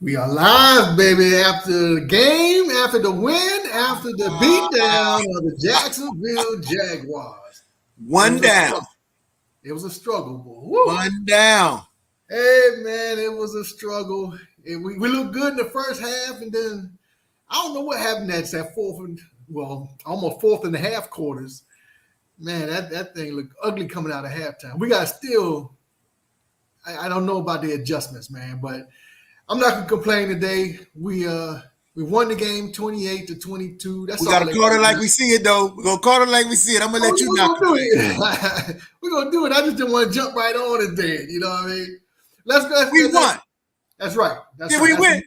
We are live, baby. After the game, after the win, after the beatdown of the Jacksonville Jaguars. It One was a down. struggle. It was a struggle, boy. Woo. One down. Hey, man, it was a struggle. And we looked good in the first half, and then I don't know what happened that almost fourth and a half quarters. Man, that thing looked ugly coming out of halftime. We got still. I don't know about the adjustments, man, but I'm not gonna complain today. We won the game 28-22. That's We all. gotta call it like we see it, though. We're gonna call it like we see it. I'm gonna let you not complain. We're gonna do it. I just didn't want to jump right on it then. You know what I mean? Let's We won. That's right. That's Did right. we win?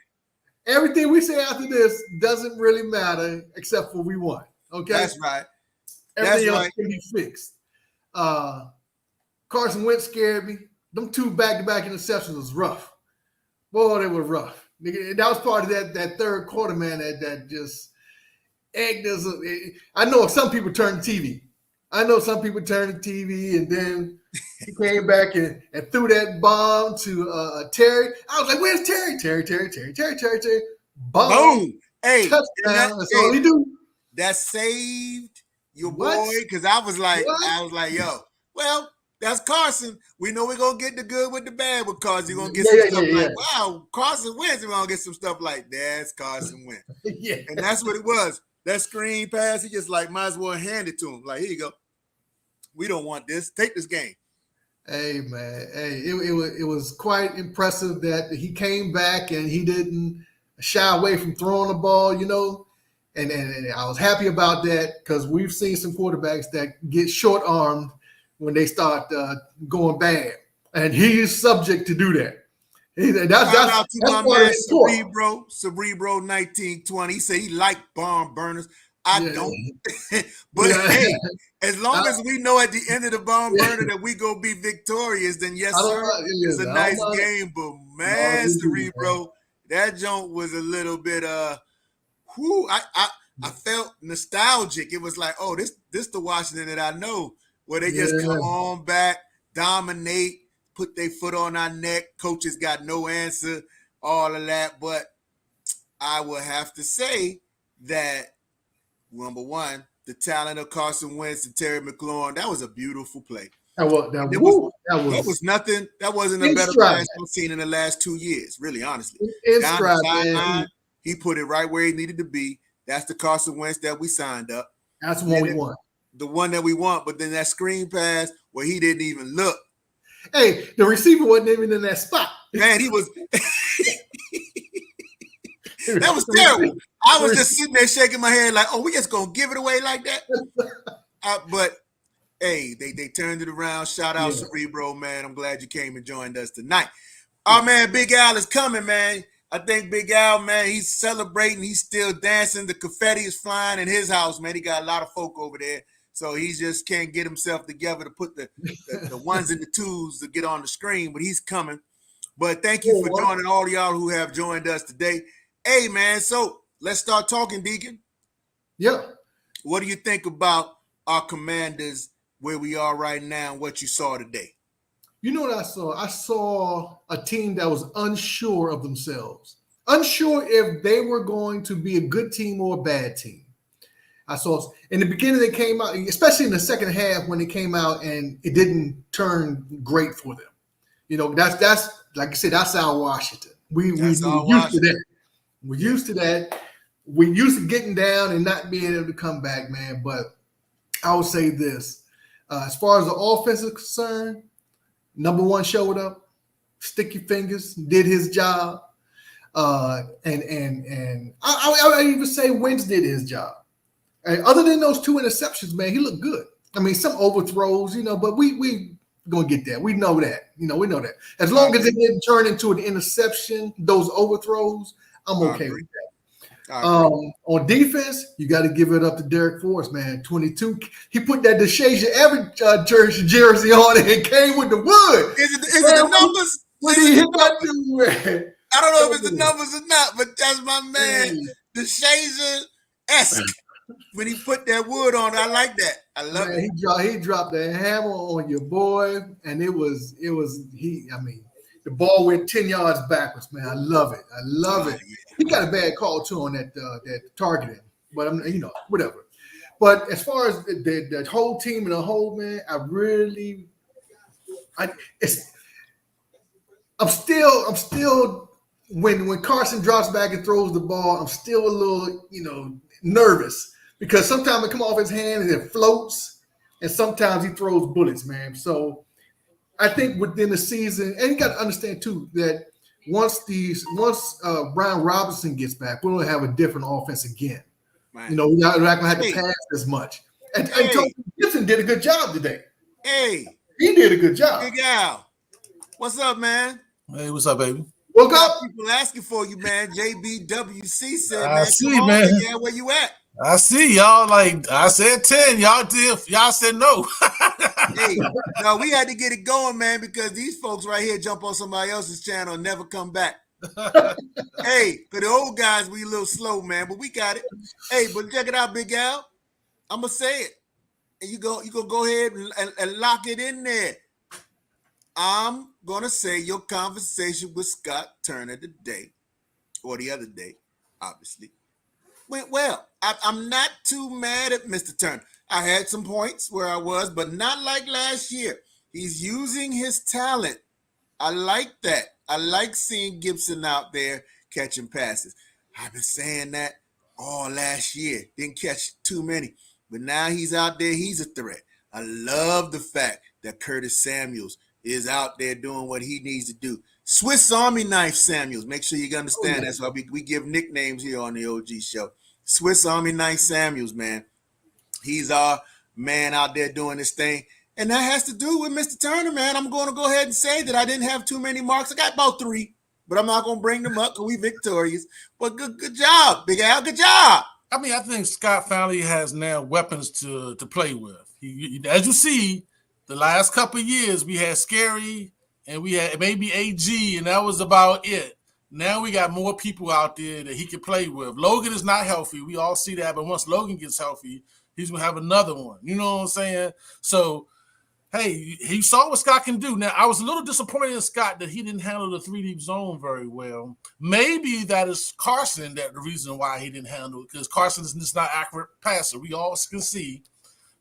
Everything we say after this doesn't really matter except for we won. Okay? That's right. Everything else can be fixed. Carson Wentz scared me. Them two back-to-back interceptions was rough. Boy, they were rough. That was part of that third quarter, man, that just egged us. I know some people turned the TV. And then he came back and threw that bomb to Terry. I was like, where's Terry? Terry. Bomb. Boom. Hey, touchdown. That's all he do. That saved your What? boy, because I was like, What? yo, well, that's Carson. We know we're gonna get the good with the bad with Carson. You're gonna get some stuff like, wow, Carson wins. We're gonna get some stuff like that's Carson wins. Yeah. And that's what it was. That screen pass, he just like might as well hand it to him. Like, here you go. We don't want this. Take this game. Hey, man. Hey, it was quite impressive that he came back and he didn't shy away from throwing the ball, you know. And I was happy about that because we've seen some quarterbacks that get short-armed when they start going bad. And he's subject to do that. Shout out to my man Cerebro 1920. He said he liked bomb burners. I don't. But hey, as long as we know at the end of the bomb burner that we go be victorious, then yes, sir, it's a nice game. But man, Cerebro, that joint was a little bit I felt nostalgic. It was like, oh, this the Washington that I know, where they just come on back, dominate, put their foot on our neck. Coaches got no answer, all of that. But I will have to say that, number one, the talent of Carson Wentz and Terry McLaurin, that was a beautiful play. That was nothing. That wasn't a better pass I've seen in the last 2 years, really, honestly. Down the sideline, he put it right where he needed to be. That's the Carson Wentz that we signed up. That's the one we want. The one that we want, but then that screen pass where he didn't even look. Hey, the receiver wasn't even in that spot. Man, he was. That was terrible. I was just sitting there shaking my head like, oh, we just going to give it away like that? But, hey, they turned it around. Shout out Cerebro, man. I'm glad you came and joined us tonight. Our man Big Al is coming, man. I think Big Al, man, he's celebrating. He's still dancing. The confetti is flying in his house, man. He got a lot of folk over there. So he just can't get himself together to put the ones and the twos to get on the screen, but he's coming. But thank you for joining all of y'all who have joined us today. Hey, man, so let's start talking, Deacon. Yeah. What do you think about our Commanders, where we are right now, and what you saw today? You know what I saw? I saw a team that was unsure of themselves, unsure if they were going to be a good team or a bad team. I saw in the beginning they came out, especially in the second half when they came out and it didn't turn great for them. You know, that's like I said, that's our Washington. We used to that. We're used to that. We're used to getting down and not being able to come back, man. But I would say this. As far as the offense is concerned, number one showed up, sticky fingers, did his job. And I even say Wentz did his job. And other than those two interceptions, man, he looked good. I mean, some overthrows, you know, but we gonna get that. We know that. You know, we know that. As long as it didn't turn into an interception, those overthrows, I'm okay with that. On defense, you got to give it up to Derek Forrest, man. 22. He put that DeShazier average jersey on and came with the wood. Is it the numbers? I don't know if it's the numbers or not, but that's my man, DeShazier-esque. When he put that wood on, I like that. I love it. He dropped the hammer on your boy, and it was the the ball went 10 yards backwards, man. I love it. I love it. Yeah. He got a bad call too on that targeting, but I'm whatever. But as far as the whole team and the whole, man, I'm still when Carson drops back and throws the ball, I'm still a little nervous because sometimes it come off his hand and it floats, and sometimes he throws bullets, man. So I think within the season, and you got to understand too that once Brian Robinson gets back, we're gonna have a different offense again. Right. We're not gonna have to pass as much. And Tony Gibson did a good job today. He did a good job. Big Al, what's up, man? Hey, what's up, baby? Woke up. People asking for you, man. JBWC said, I see, man. Yeah, where you at? I see y'all. Like I said, 10. Y'all did. Y'all said no. No, we had to get it going, man, because these folks right here jump on somebody else's channel and never come back. Hey, for the old guys, we a little slow, man, but we got it. Hey, but check it out, Big Al. I'm gonna say it, and you go ahead and lock it in there. I'm gonna say your conversation with Scott Turner today, or the other day, obviously, went well. I'm not too mad at Mr. Turner. I had some points where I was, but not like last year. He's using his talent. I like that. I like seeing Gibson out there catching passes. I've been saying that all last year. Didn't catch too many. But now he's out there. He's a threat. I love the fact that Curtis Samuels is out there doing what he needs to do. Swiss Army Knife Samuels. Make sure you understand that's why we give nicknames here on the OG show. Swiss Army Knife Samuels, man. He's our man out there doing this thing. And that has to do with Mr. Turner, man. I'm going to go ahead and say that I didn't have too many marks. I got about 3, but I'm not going to bring them up because we victorious. But good job, Big Al. Good job. I mean, I think Scott finally has now weapons to play with. He, as you see, the last couple of years, we had Scary and we had maybe AG, and that was about it. Now we got more people out there that he can play with. Logan is not healthy. We all see that. But once Logan gets healthy, he's going to have another one. You know what I'm saying? So, hey, he saw what Scott can do. Now, I was a little disappointed in Scott that he didn't handle the 3-deep zone very well. Maybe that is Carson the reason why he didn't handle it, because Carson is just not accurate passer. We all can see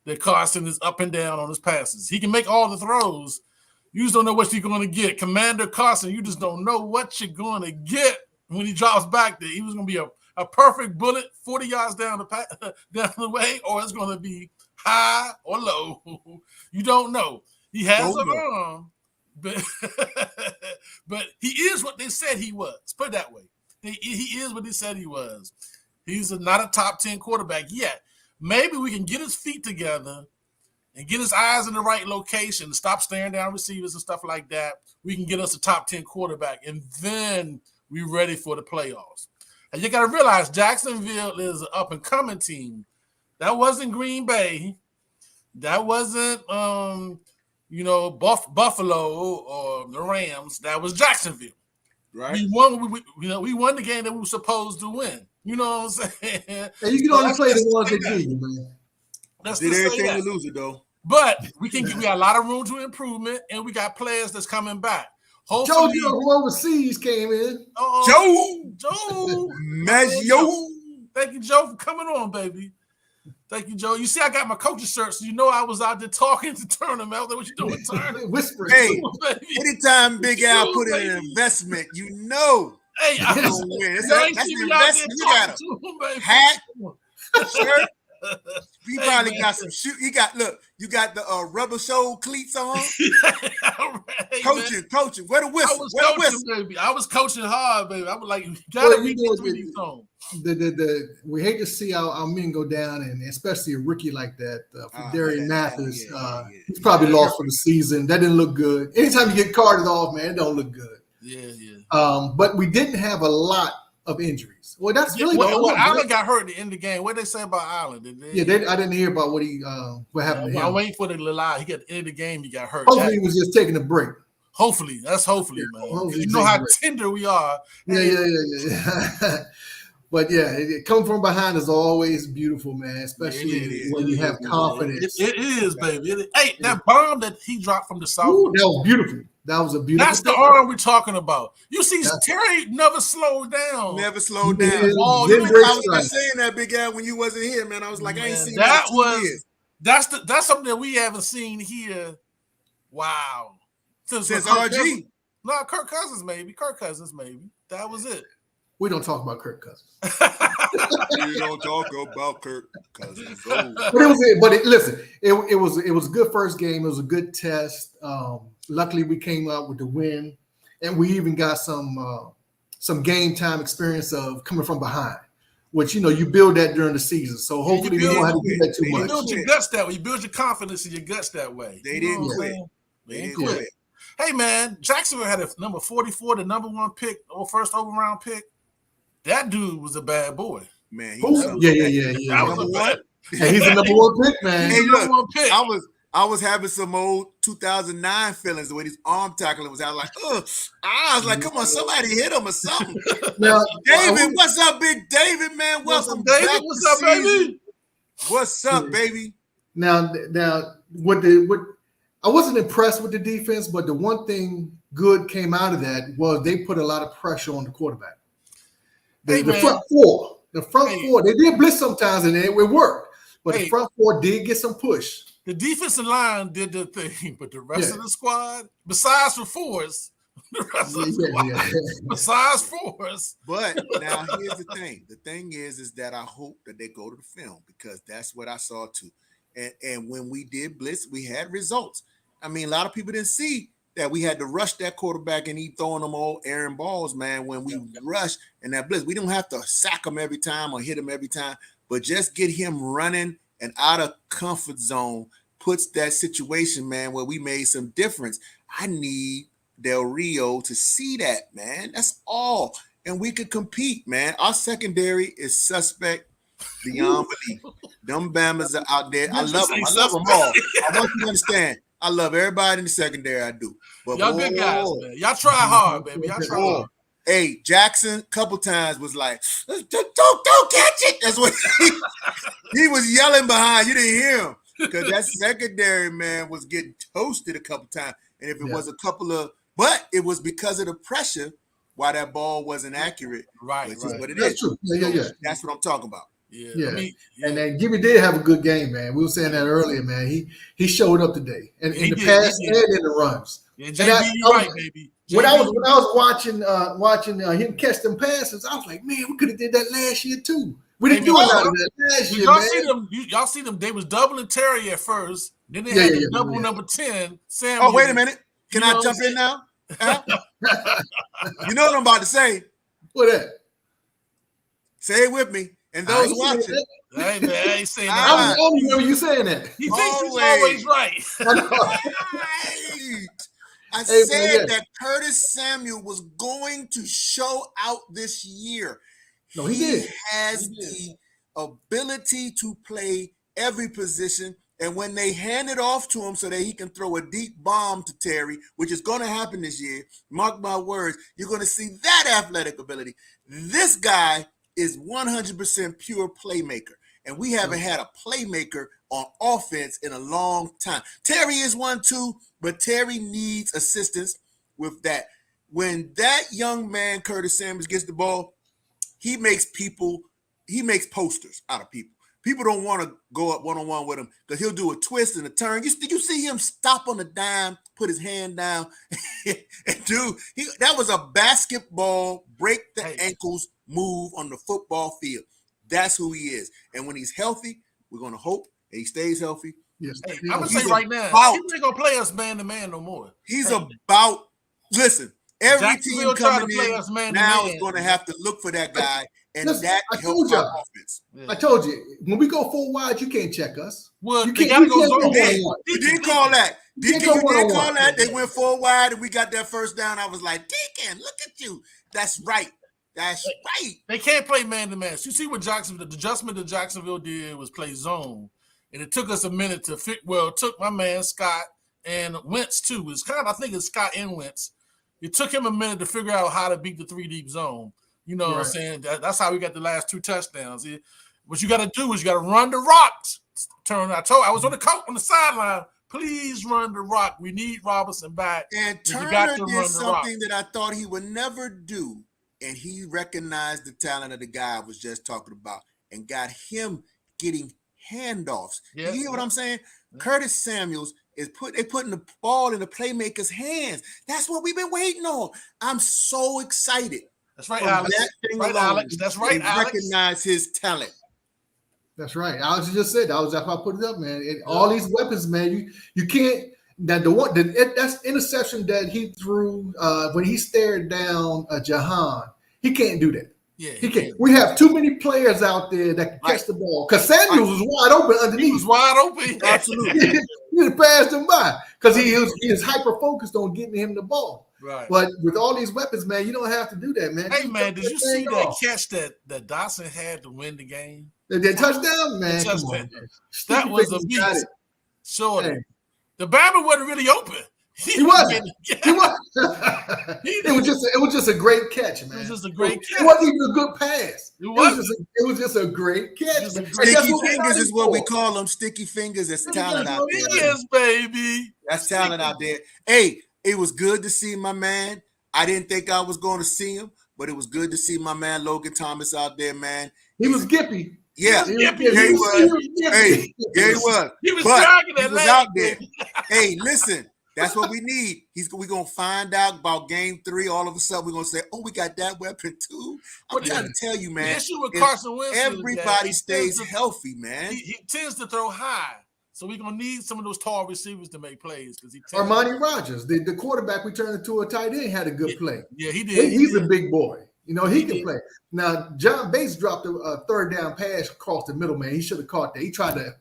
that Carson is up and down on his passes. He can make all the throws. You just don't know what you're going to get. Commander Carson, you just don't know what you're going to get when he drops back there. He was going to be a perfect bullet 40 yards down the way, or it's going to be high or low. You don't know. He has an arm, but he is what they said he was. Put it that way. He is what they said he was. He's not a top 10 quarterback yet. Maybe we can get his feet together and get his eyes in the right location, stop staring down receivers and stuff like that. We can get us a top 10 quarterback, and then we're ready for the playoffs. And you got to realize Jacksonville is an up-and-coming team. That wasn't Green Bay. That wasn't, Buffalo or the Rams. That was Jacksonville. Right. We won the game that we were supposed to win. You know what I'm saying? And you can only play the ones they give you, man. That's did everything to lose it, though. But we got a lot of room to improvement, and we got players that's coming back. Hopefully, Joe from overseas came in. Joe, Maggio. Thank you, Joe, for coming on, baby. Thank you, Joe. You see, I got my coach's shirt, so you know I was out there talking to Turner. Out there, what you doing, Turner? Whispering. Hey, anytime Big Al put in an investment, you know. Hey, that's the investment. You got a hat, shirt. He probably got some shoe. You got the rubber sole cleats on. Coaching. Where the whistle? Baby. I was coaching hard, baby. I was like, gotta be these songs. We hate to see our men go down, and especially a rookie like that, Darian Mathis. He's probably lost for the season. That didn't look good. Anytime you get carted off, man, it don't look good. Yeah. But we didn't have a lot of injuries. Well, that's really Allen got hurt at the end of the game. What did they say about Allen? I didn't hear about what happened to him. I'm waiting for the lie. He got at the end of the game. He got hurt. Hopefully, he was just taking a break. Hopefully, man. Hopefully you know how tender we are. Yeah. But coming from behind is always beautiful, man. Especially when you have confidence. It is, baby. Hey, that bomb that he dropped from the south. Ooh, that was beautiful. That was a beautiful. That's the arm we're talking about. You see, Terry never slowed down. Never slowed down. I was just saying that, Big Al, when you wasn't here, man. I was like, I ain't seen that in 2 years. That's something that we haven't seen here. Wow. Since RG. No, Kirk Cousins maybe. That was it. We don't talk about Kirk Cousins. We don't talk about Kirk Cousins. Listen, it was a good first game. It was a good test. Luckily, we came out with the win, and we even got some game time experience of coming from behind, which you build that during the season. So hopefully, we don't have to do that too much. You build your guts that way. You build your confidence in your guts that way. They didn't quit. They didn't quit. Hey man, Jacksonville had a number 44, the number 1 pick, or first overround pick. That dude was a bad boy. Man, yeah. Number one. Hey, he's the number 1 pick, man. Hey, look, number 1 pick. I was having some old 2009 feelings the way his arm tackling was. I was like, ugh. I was like, come on, somebody hit him or something. Now, David, what's up, Big David, man? Welcome, David. Back what's up, baby? What's up, baby? Now, what I wasn't impressed with the defense, but the one thing good came out of that was they put a lot of pressure on the quarterback. The front four, they did blitz sometimes and it worked, but the front four did get some push. The defensive line did the thing, but the rest of the squad, besides for Forrest, besides Forrest. But now here's the thing. The thing is that I hope that they go to the film because that's what I saw too. And when we did blitz, we had results. I mean, a lot of people didn't see that we had to rush that quarterback and he throwing them all errant balls, man. When we rush and that blitz, we don't have to sack him every time or hit him every time, but just get him running and out of comfort zone puts that situation, man, where we made some difference. I need Del Rio to see that, man. That's all. And we could compete, man. Our secondary is suspect beyond belief. Them Bammers are out there. I love them. I love them all. I want you to understand. I love everybody in the secondary. I do. But y'all good guys, man. Y'all try hard, baby. Y'all try hard. Hey, Jackson, a couple times was like, don't catch it. That's what he was yelling behind. You didn't hear him because that secondary, man, was getting toasted a couple times. And if it was a couple of, but it was because of the pressure why that ball wasn't accurate. Right. Which is what it is. That's true. Yeah. That's what I'm talking about. Yeah. And then Gibby did have a good game, man. We were saying that earlier, man. He showed up today, and in the pass and in the runs. Yeah, JB, you're right, baby. When I was watching him catch them passes, I was like, man, we could have did that last year too. We didn't do a lot of that last year, man. Y'all see them? They was doubling Terry at first. Then they had to double number 10. Sam. Oh, wait a minute. Can I jump in now? Huh? You know what I'm about to say? What that? Say it with me. And those watching. Hey, man, I ain't saying that. I remember you saying that. He thinks he's always right. I said that Curtis Samuel was going to show out this year. No, he did. He has the ability to play every position. And when they hand it off to him so that he can throw a deep bomb to Terry, which is going to happen this year, mark my words, you're going to see that athletic ability. This guy is 100% pure playmaker. And we haven't had a playmaker on offense in a long time. Terry is one too, but Terry needs assistance with that. When that young man, Curtis Samuels, gets the ball, he makes posters out of people. People don't want to go up one-on-one with him because he'll do a twist and a turn. You see him stop on the dime, put his hand down, and that was a basketball break the ankles move on the football field. That's who he is. And when he's healthy, we're going to hope that he stays healthy. Yes. Hey, I'm going to say right now, he ain't going to play us man-to-man no more. He's about – listen, every team coming in now is going to have to look for that guy. And that helps our offense. I told you, when we go 4 wide, you can't check us. Well, you can't go zone. You did call that. You did call that. They went 4 wide and we got that first down. I was like, Deacon, look at you. That's right. That's right. They can't play man-to-man. You see what the adjustment that Jacksonville did was play zone. And it took us a minute to fit. Well, it took my man Scott and Wentz too. I think it's Scott and Wentz. It took him a minute to figure out how to beat the 3-deep zone. You know what I'm saying? That's how we got the last 2 touchdowns. What you got to do is you got to run the rocks. I was on the sideline Please run the rock. We need Robinson back. And You Turner got to did run the rock. something that I thought he would never do, and he recognized the talent of the guy I was just talking about and got him getting handoffs. Yeah, You hear what I'm saying? Curtis Samuels is putting the ball in the playmaker's hands. That's what we've been waiting on. I'm so excited. That's right, Alex. That's right, Alex. Recognize his talent. That's right. Alex just said that. That's why I put it up, man. All these weapons, man. You can't. That's interception that he threw when he stared down Jahan. He can't do that. Yeah, he can't. We have too many players out there that can catch the ball. Because Samuels was wide open underneath. He was wide open. Absolutely. He passed him by because he is hyper focused on getting him the ball. Right. But with all these weapons, man, you don't have to do that, man. Hey, man, did you see that catch that Dotson had to win the game? That touchdown, man. Touchdown. That was a beast. Shorty. Hey. The Bama wasn't really open. He wasn't. He was. It was just a great catch, man. It was just a great catch. It wasn't even a good pass. It was just a great catch. Sticky fingers is what we call them. Sticky fingers. That's talent out there. Yes, baby. That's talent out there. Hey, it was good to see my man. I didn't think I was going to see him, but it was good to see my man Logan Thomas out there, man. He was gippy. Yeah, he was. Hey, yeah, he was. He was out there. Hey, listen, that's what we need. We're gonna find out about game 3. All of a sudden, we're gonna say, "Oh, we got that weapon too." I'm trying to tell you, man. The issue with Carson Wentz, everybody stays healthy, man. He tends to throw high, so we're gonna need some of those tall receivers to make plays because Armani Rogers, the quarterback we turned into a tight end, had a good play. Yeah, he did. He's a big boy. You know, he can play. Now, John Bates dropped a third down pass across the middle, man. He should have caught that. He tried to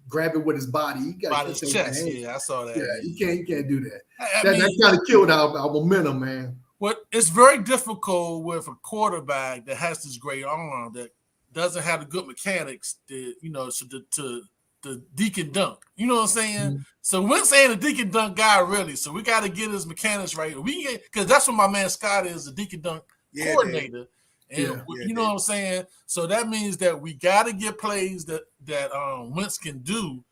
grab it with his body. He got his chest. Yeah, I saw that. Yeah, you can't do that. That kind of killed our momentum, man. Well, it's very difficult with a quarterback that has this great arm that doesn't have the good mechanics to deke and dunk. You know what I'm saying? Mm-hmm. So Wentz ain't a deke and dunk guy, really. So we got to get his mechanics right. Because that's what my man Scott is, a deke and dunk coordinator. And you know what I'm saying? So that means that we got to get plays that Wentz can do,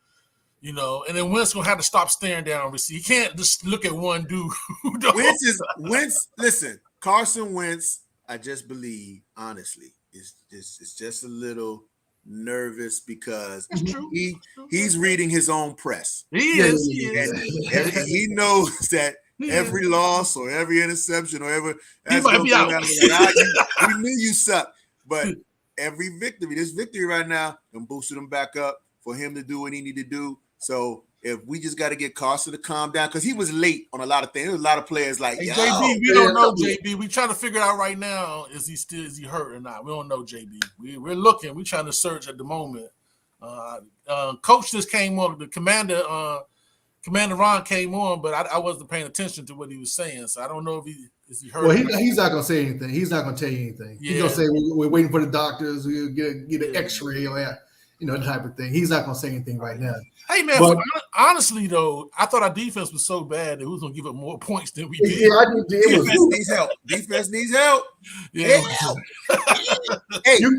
you know, and then Wentz gonna have to stop staring down receive. He can't just look at one dude. Wentz. Listen, Carson Wentz. I just believe, honestly, it's just a little nervous because he's reading his own press. He is. And he knows that. Every loss or every interception or he might be out. We knew you suck, but every victory, this victory right now, and boosted him back up for him to do what he needed to do. So if we just got to get Carson to calm down because he was late on a lot of things. There was a lot of players like JB. We don't know JB. We trying to figure out right now is he hurt or not? We don't know JB. We're looking. We're trying to search at the moment. Coach just came on. The Commander Ron came on, but I wasn't paying attention to what he was saying, so I don't know if he heard. Well, he's not going to say anything. He's not going to tell you anything. Yeah. He's going to say we're waiting for the doctors. We'll get an X-ray or that type of thing. He's not going to say anything right now. Hey man, honestly though, I thought our defense was so bad that we was going to give up more points than we did. Yeah, I did. Defense needs help. Defense needs help. Yeah. Hey, let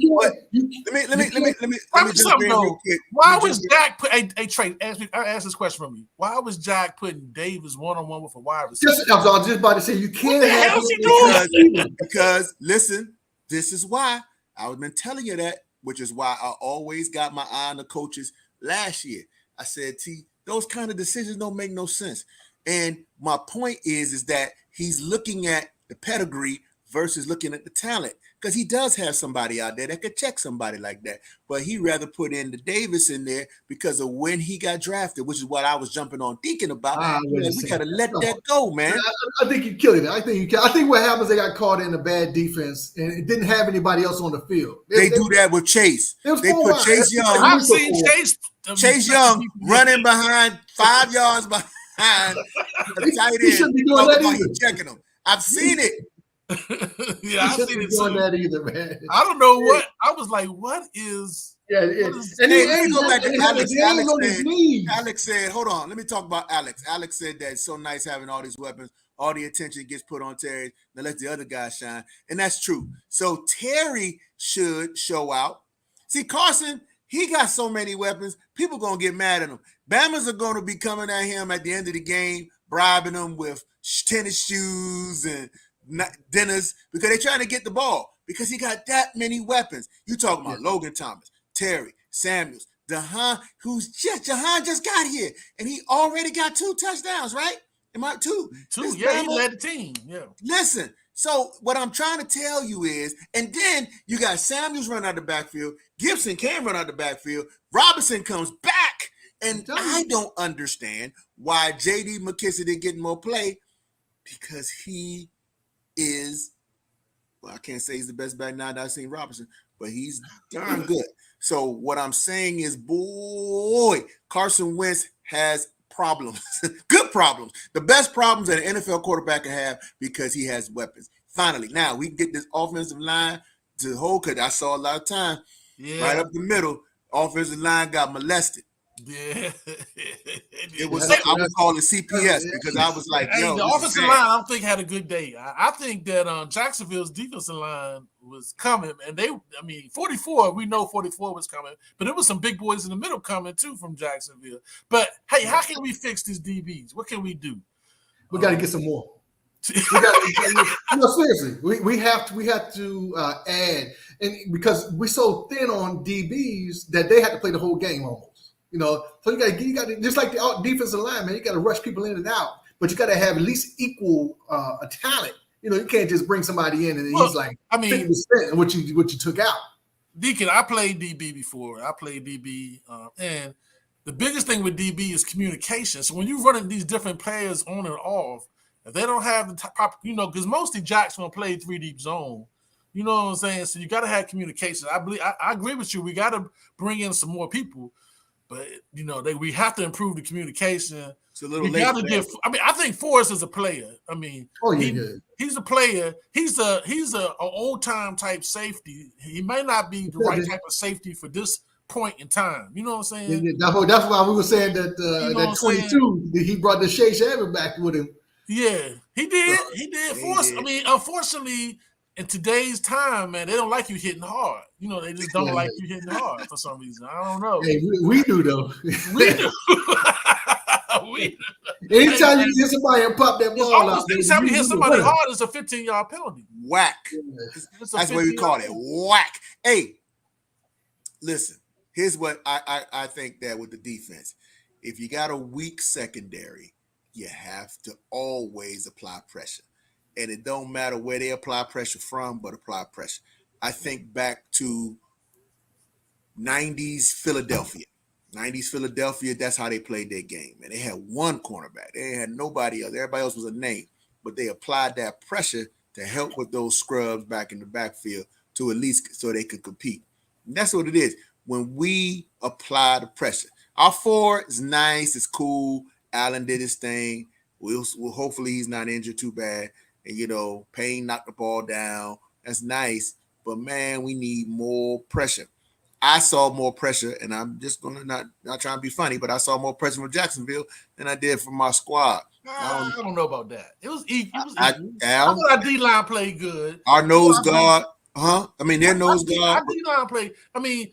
me jump in real quick. Why was Jack put? Hey, Trey, ask this question from me. Why was Jack putting Davis one-on-one with a wide receiver? I was just about to say you can't. What the hell is he doing? Because listen, this is why I've been telling you that, which is why I always got my eye on the coaches last year. I said, those kind of decisions don't make no sense. And my point is that he's looking at the pedigree versus looking at the talent because he does have somebody out there that could check somebody like that. But he'd rather put in the Davis in there because of when he got drafted, which is what I was jumping on thinking about. We got to let that go, man. I think you killed it. I think what happens, they got caught in a bad defense and it didn't have anybody else on the field. They do that with Chase. They put Chase Young. I've seen Chase Young running behind 5 yards behind the tight end. He shouldn't be doing that either. Checking him. I've seen it. Yeah, I've seen it doing that either, man. I don't know what I was like. What is? Yeah, and he go back to Alex. Alex said, "Hold on, let me talk about Alex." Alex said that it's so nice having all these weapons. All the attention gets put on Terry. Now let the other guy shine, and that's true. So Terry should show out. See, Carson, he got so many weapons. People gonna get mad at him. Bama's are going to be coming at him at the end of the game, bribing him with tennis shoes and dinners because they're trying to get the ball because he got that many weapons. You talking about Logan Thomas, Terry, Samuels, Jahan just got here and he already got 2 touchdowns, right? Am I two? Yeah, he led the team. Yeah. Listen, so what I'm trying to tell you is, and then you got Samuels run out the backfield, Gibson can run out the backfield, Robinson comes back, and I don't understand why J.D. McKissick didn't get more play because he is, well, I can't say he's the best back now that I've seen Robinson, but he's darn good. So what I'm saying is, boy, Carson Wentz has problems, good problems, the best problems that an NFL quarterback can have because he has weapons. Finally, now we can get this offensive line to hold, because I saw a lot of time right up the middle, offensive line got molested. Yeah. It was, I would call it CPS because I was like, yo, the offensive line, I don't think had a good day. I think that Jacksonville's defensive line was coming, and 44, we know 44 was coming, but there was some big boys in the middle coming too from Jacksonville. But hey, how can we fix these DBs? What can we do? We got to get some more. Seriously, we have to add, and because we're so thin on DBs that they have to play the whole game almost. So you got to just like the defensive line, man. You got to rush people in and out, but you got to have at least equal talent. You can't just bring somebody in and he's like 50% of what you took out. Deacon, I played DB before. I played DB, and the biggest thing with DB is communication. So when you're running these different players on and off, if they don't have the proper, because mostly Jack's gonna play 3 deep zone. You know what I'm saying? So you got to have communication. I agree with you. We got to bring in some more people. But we have to improve the communication. It's a little late. I think Forrest is a player. He's a player. He's a old time type safety. He may not be the right type of safety for this point in time. You know what I'm saying? That's why we were saying that that 22 he brought the Shea Shabbat back with him. Yeah, he did. Forrest. Unfortunately, in today's time, man, they don't like you hitting hard. They just don't like you hitting hard for some reason. I don't know. Hey, we do though. We do. Anytime you hit somebody and pop that ball out, anytime you hit somebody hard, it's a 15-yard penalty. Whack. That's what we call it. Whack. Hey, listen. Here's what I think that with the defense, if you got a weak secondary, you have to always apply pressure. And it don't matter where they apply pressure from, but apply pressure. I think back to 90s Philadelphia. 90s Philadelphia, that's how they played their game. And they had one cornerback. They had nobody else. Everybody else was a name. But they applied that pressure to help with those scrubs back in the backfield to at least so they could compete. And that's what it is. When we apply the pressure. Our 4 is nice. It's cool. Allen did his thing. We'll hopefully he's not injured too bad. And, Payne knocked the ball down. That's nice. But, man, we need more pressure. I saw more pressure, and I'm just going to not trying to be funny, but I saw more pressure from Jacksonville than I did from my squad. I don't know about that. It was equal. I thought our D-line played good. Our nose guard, their nose guard. Our D-line played. I'm going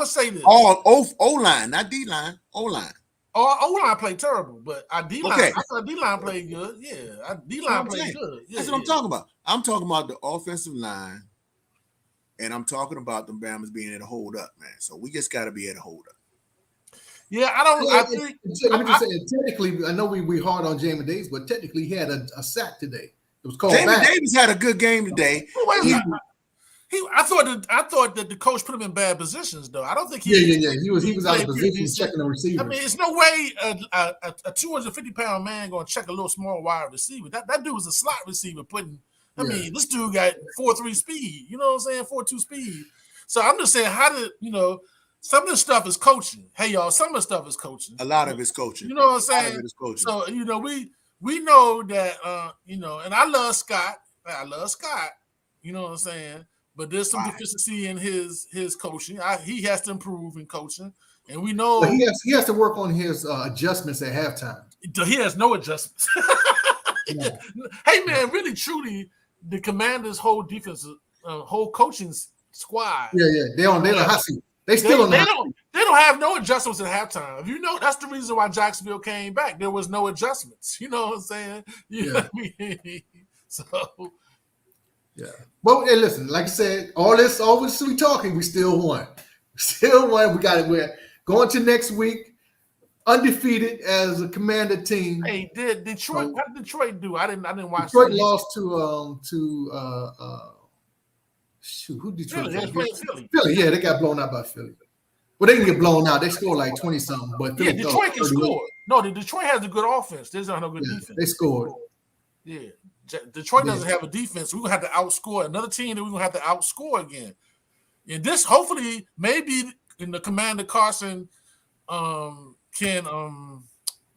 to say this. O-line, not D-line, O-line. Our O-line played terrible, but our D-line, I thought D-line played good. Yeah, our D-line played good. Yeah, that's what I'm talking about. I'm talking about the offensive line, and I'm talking about the Bama's being able to hold up, man. So we just got to be able to hold up. Yeah, I think. Let me just say, technically, I know we hard on Jamin Davis, but technically he had a sack today. It was called Jamin Davis had a good game today. I thought that the coach put him in bad positions, though. I don't think he. Yeah. He was out of position checking the receiver. It's no way a 250-pound man going to check a little small wide receiver. That dude was a slot receiver putting. This dude got 4.3 speed. You know what I'm saying? 4.2 speed. So I'm just saying, how did some of this stuff is coaching. Hey, y'all, some of the stuff is coaching. A lot of it's coaching. You know what I'm saying? A lot of it is coaching. So we know that and I love Scott. You know what I'm saying? But there's some deficiency in his coaching. He has to improve in coaching, and we know he has to work on his adjustments at halftime. He has no adjustments. Yeah. Hey man, really truly, the Commanders' whole defense, whole coaching squad. Yeah, they're on hot seat. They still they don't have no adjustments at halftime. You know, that's the reason why Jacksonville came back. There was no adjustments. You know what I'm saying? You know what I mean? So yeah. But hey, listen, like I said, all this we talking, we still won. Still won. We got it. We're going to next week undefeated as a Commander team. Hey, did Detroit? What did Detroit do? I didn't watch. Detroit lost to who Detroit? Philly. Yeah, they got blown out by Philly. Well, they can get blown out. They scored like 20 something, but Philly Detroit can score. No, Detroit has a good offense. There's not no good defense. They scored. Yeah, Detroit doesn't have a defense. We're gonna have to outscore another team that we're gonna have to outscore again. And this, hopefully, maybe in the Commander Carson can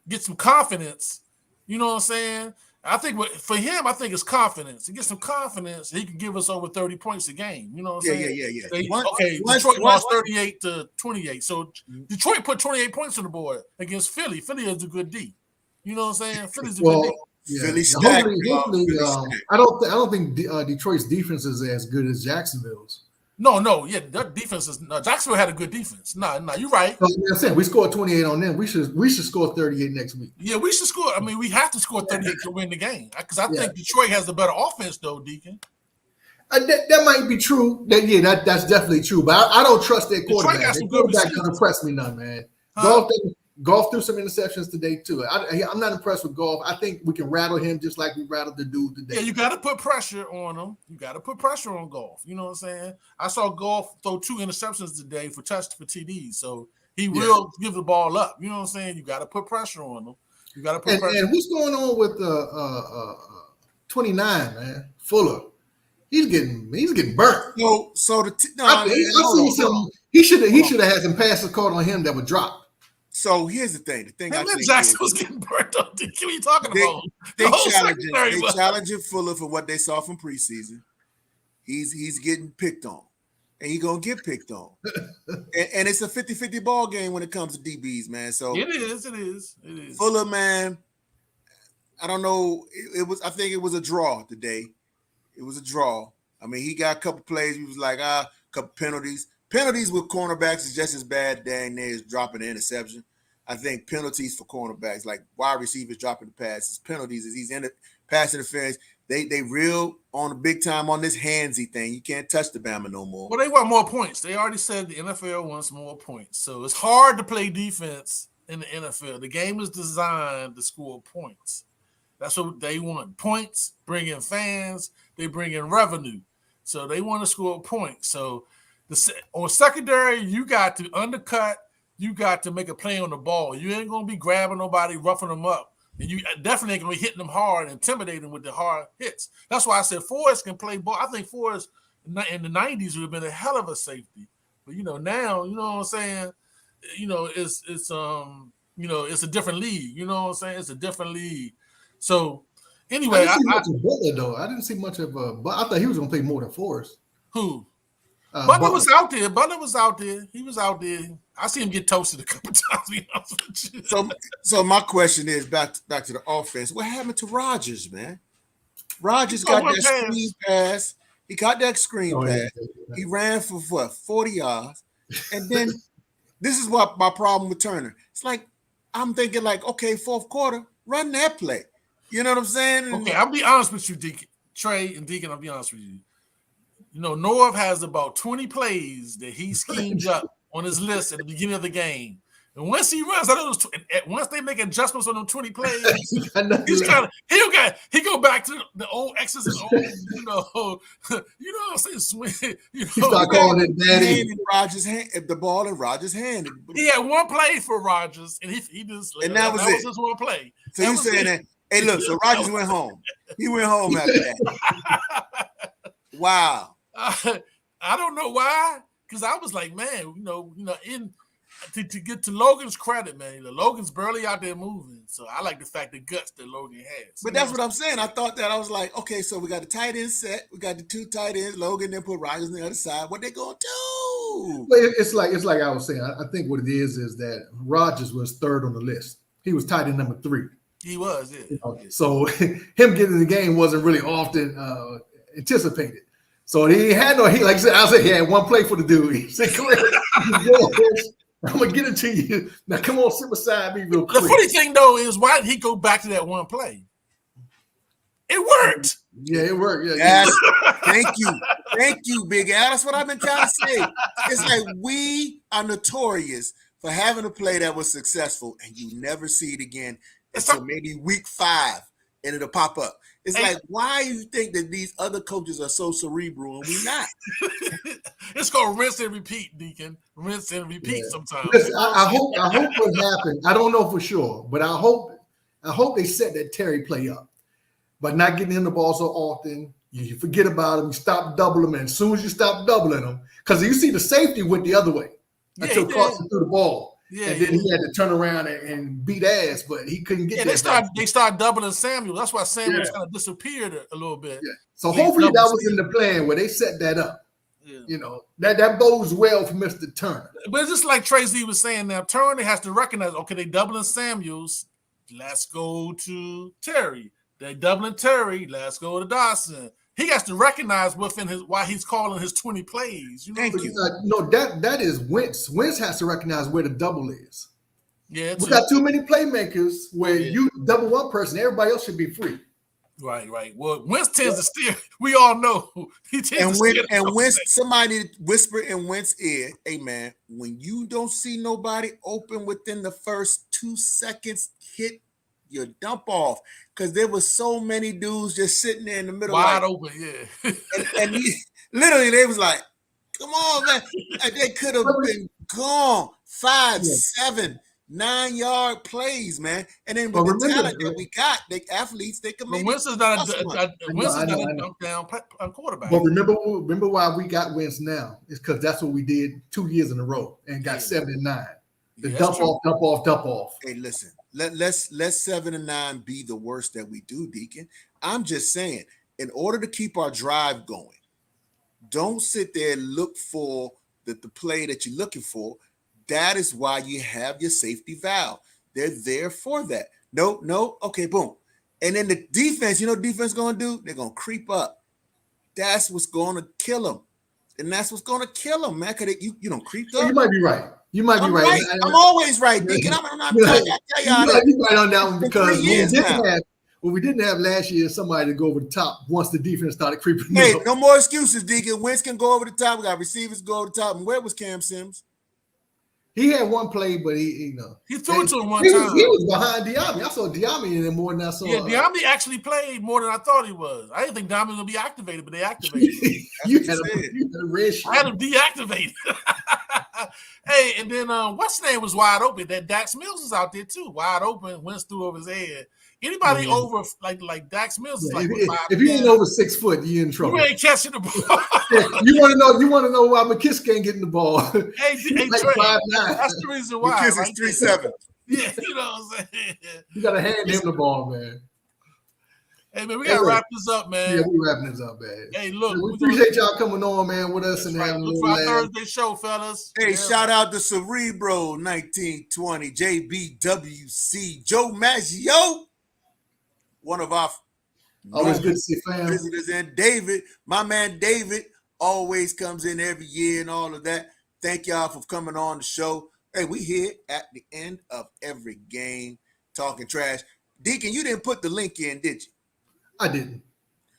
get some confidence. You know what I'm saying? I think for him, I think it's confidence. To get some confidence, he can give us over 30 points a game. You know what I'm saying? Yeah. Detroit lost 38-28. So Detroit put 28 points on the board against Philly. Philly is a good D. You know what I'm saying? Philly's a good D. Yeah. Hopefully, I don't think Detroit's defense is as good as Jacksonville's. No, yeah, their defense is. Jacksonville had a good defense. No, you're right. So, I'm saying we scored 28 on them. We should score 38 next week. Yeah, we should score. I mean, we have to score 38 to win the game because I think Detroit has the better offense, though, Deacon. That might be true. That's definitely true. But I don't trust their quarterback. Their quarterback doesn't impress me none, man. Goff threw some interceptions today too. I'm not impressed with Goff. I think we can rattle him just like we rattled the dude today. Yeah, you got to put pressure on him. You got to put pressure on Goff. You know what I'm saying? I saw Goff throw 2 interceptions today for TDs, so he will give the ball up. You know what I'm saying? You got to put pressure on him. You got to put pressure. And what's going on with 29, man? Fuller. He's getting burnt. He should have had some passes caught on him that would drop. So here's the thing. I think Jackson was getting burnt up. What are you talking about? They challenging Fuller for what they saw from preseason. He's getting picked on, and he's gonna get picked on. and it's a 50-50 ball game when it comes to DBs, man. So it is. Fuller, man. I don't know. I think it was a draw today. It was a draw. I mean, he got a couple plays. He was like, a couple penalties. Penalties with cornerbacks is just as bad dang near as dropping an interception. I think penalties for cornerbacks, like wide receivers dropping the passes, penalties is he's in the pass interference. They real on the big time on this handsy thing. You can't touch the Bama no more. Well, they want more points. They already said the NFL wants more points. So it's hard to play defense in the NFL. The game is designed to score points. That's what they want. Points, bring in fans, they bring in revenue. So they want to score points. So on secondary, you got to undercut. You got to make a play on the ball. You ain't going to be grabbing nobody, roughing them up. And you definitely ain't going to be hitting them hard, intimidating them with the hard hits. That's why I said Forrest can play ball. I think Forrest in the 90s would have been a hell of a safety. But, now, you know what I'm saying? It's a different league. You know what I'm saying? It's a different league. So, anyway. I didn't see much of but I thought he was going to play more than Forrest. Who? Butler was out there. He was out there. I see him get toasted a couple times. To be honest with you. So my question is back to the offense. What happened to Rodgers, man? Rodgers got that screen pass. He got that screen pass. He ran for 40 yards. And then this is what my problem with Turner. It's like I'm thinking okay, fourth quarter, run that play. You know what I'm saying? Okay, I'll be honest with you, Deacon. Trey and Deacon, I'll be honest with you. Norv has about 20 plays that he schemed up on his list at the beginning of the game. And once he runs, once they make adjustments on them 20 plays, he go back to the old X's and O's, what I'm saying? Swing, He start calling it daddy. Rodgers hand, the ball in Rodgers' hand. He had one play for Rodgers, and he just that was just one play. So you saying that? Hey, look. So Rodgers went home. He went home after that. Wow. I don't know why, because I was like, man, to get to Logan's credit, man, Logan's barely out there moving. So I like the fact the guts that Logan has. But that's what I'm saying. I thought that I was like, okay, so we got the tight end set, we got the 2 tight ends, Logan, then put Rodgers on the other side. What they gonna do? Well, it's like I was saying. I think what it is that Rodgers was third on the list. He was tight end number 3. He was, yeah. So him getting in the game wasn't really often anticipated. So he had like I said, he had one play for the dude. He said, I'm gonna get it to you. Now come on, sit beside me real quick. The funny thing though is, why did he go back to that one play? It worked. Yeah, it worked. Yeah, Yes. Thank you, Big Al. That's what I've been trying to say. It's like we are notorious for having a play that was successful, and you never see it again until maybe week 5, and it'll pop up. It's like, why do you think that these other coaches are so cerebral and we not? It's called rinse and repeat, Deacon. Rinse and repeat sometimes. Listen, I hope what happened. I don't know for sure, but I hope they set that Terry play up. But not getting him the ball so often, you forget about him, you stop doubling him, and as soon as you stop doubling him, because you see the safety went the other way until Carson threw the ball. Yeah, and then he had to turn around and beat ass, but he couldn't get there. They start doubling Samuel. That's why Samuel kind of disappeared a little bit. Yeah. So hopefully that was in the plan where they set that up. Yeah. You know, that bodes well for Mr. Turner. But it's just like Tracy was saying now, Turner has to recognize, okay, they doubling Samuels. Let's go to Terry. They doubling Terry. Let's go to Dawson. He has to recognize within why he's calling his 20 plays. You know? Thank you. No, that is Wentz. Wentz has to recognize where the double is. Yeah, we got too many playmakers where you double one person, everybody else should be free. Right. Well, Wentz tends to steer. We all know he tends to steer. And Wentz, somebody whisper in Wentz's ear, "Hey man, when you don't see nobody open within the first 2 seconds, hit your dump off." Because there was so many dudes just sitting there in the middle, wide open, yeah. and literally, they was like, "Come on, man!" And they could have been gone 5, 7, 9 yard plays, man. And then with the talent that we got, the athletes, they can make. Wentz is not a dunk down quarterback. But remember why we got Wentz now? It's because that's what we did 2 years in a row and got 7 and 9. The dump off. Hey, listen. Let's 7 and 9 be the worst that we do, Deacon. I'm just saying, in order to keep our drive going, don't sit there and look for the play that you're looking for. That is why you have your safety valve. They're there for that. No, okay, boom. And then the defense, you know what defense is going to do? They're going to creep up. That's what's going to kill them. And that's what's going to kill them, man. Because you don't creep up. You might be right. I'm right. I'm always right, Deacon. I'm not telling y'all that. You're right on that one because we didn't have last year somebody to go over the top once the defense started creeping. Hey, no more excuses, Deacon. Wentz can go over the top. We got receivers go over the top. And where was Cam Sims? He had one play, but he threw it to him one time. He was behind Diami. I saw Diami in there more than I saw. Yeah, Diami actually played more than I thought he was. I didn't think Diami was gonna be activated, but they activated him. you had a red shirt. I had him deactivated. Hey, and then what's his name was wide open. That Dax Mills is out there too, wide open. Wentz threw over his head. Anybody over like Dax Mills is like if you ain't over 6 foot, you in trouble. You ain't catching the ball. You want to know why McKissick ain't getting the ball? Hey, like Trey, 5'9". that's the reason why. McKissick's 3'7". Yeah, you know what I'm saying. You gotta hand him the ball, man. Hey man, we gotta wrap this up, man. Yeah, we wrapping this up, man. Hey, look, we appreciate y'all coming on, man, with us and having a little laugh. Thursday show, fellas. Hey, shout out to Cerebro 1920, JBWC, Joe Maggio, one of our always good to see fam visitors, and David, my man David, always comes in every year and all of that. Thank y'all for coming on the show. Hey, we here at the end of every game talking trash. Deacon, you didn't put the link in, did you? I didn't.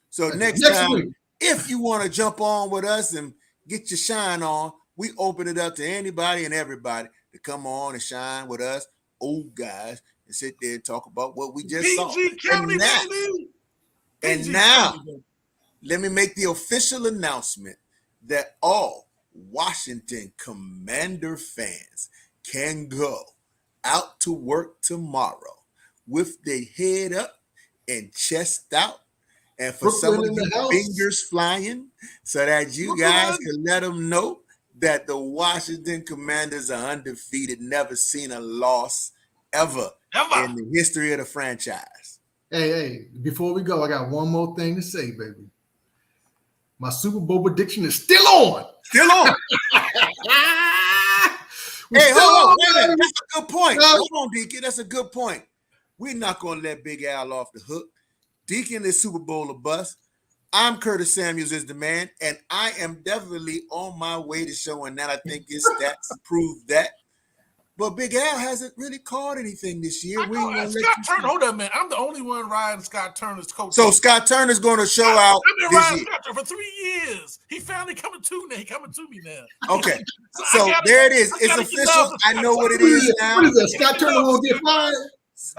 So next time, week, if you want to jump on with us and get your shine on, we open it up to anybody and everybody to come on and shine with us, old guys, and sit there and talk about what we just saw. County, and now, let me make the official announcement that all Washington Commander fans can go out to work tomorrow with their head up and chest out, and for some of you fingers flying, so that you guys can let them know that the Washington Commanders are undefeated, never seen a loss ever in the history of the franchise. Hey, before we go, I got one more thing to say, baby. My Super Bowl prediction is still on. Still on. Hey, hold on. Wait a minute. That's a good point. Hold on, Deacon. That's a good point. We're not going to let Big Al off the hook. Deacon is Super Bowl or bust. I'm Curtis Samuels is the man, and I am definitely on my way to showing that. I think his stats prove that. But Big Al hasn't really caught anything this year. Scott Turner, hold up, man. I'm the only one riding Scott Turner's coach. So Scott Turner's going to show out. I've been riding Scott Turner for 3 years. He finally coming to me. He coming to me now. Okay, so there it is. It's official. I know what it is now. What is that? Scott Turner won't get fired?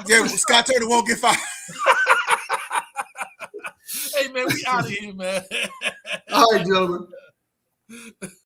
Yeah, Scott Turner won't get fired. Hey, man, we out of here, man. All right, gentlemen.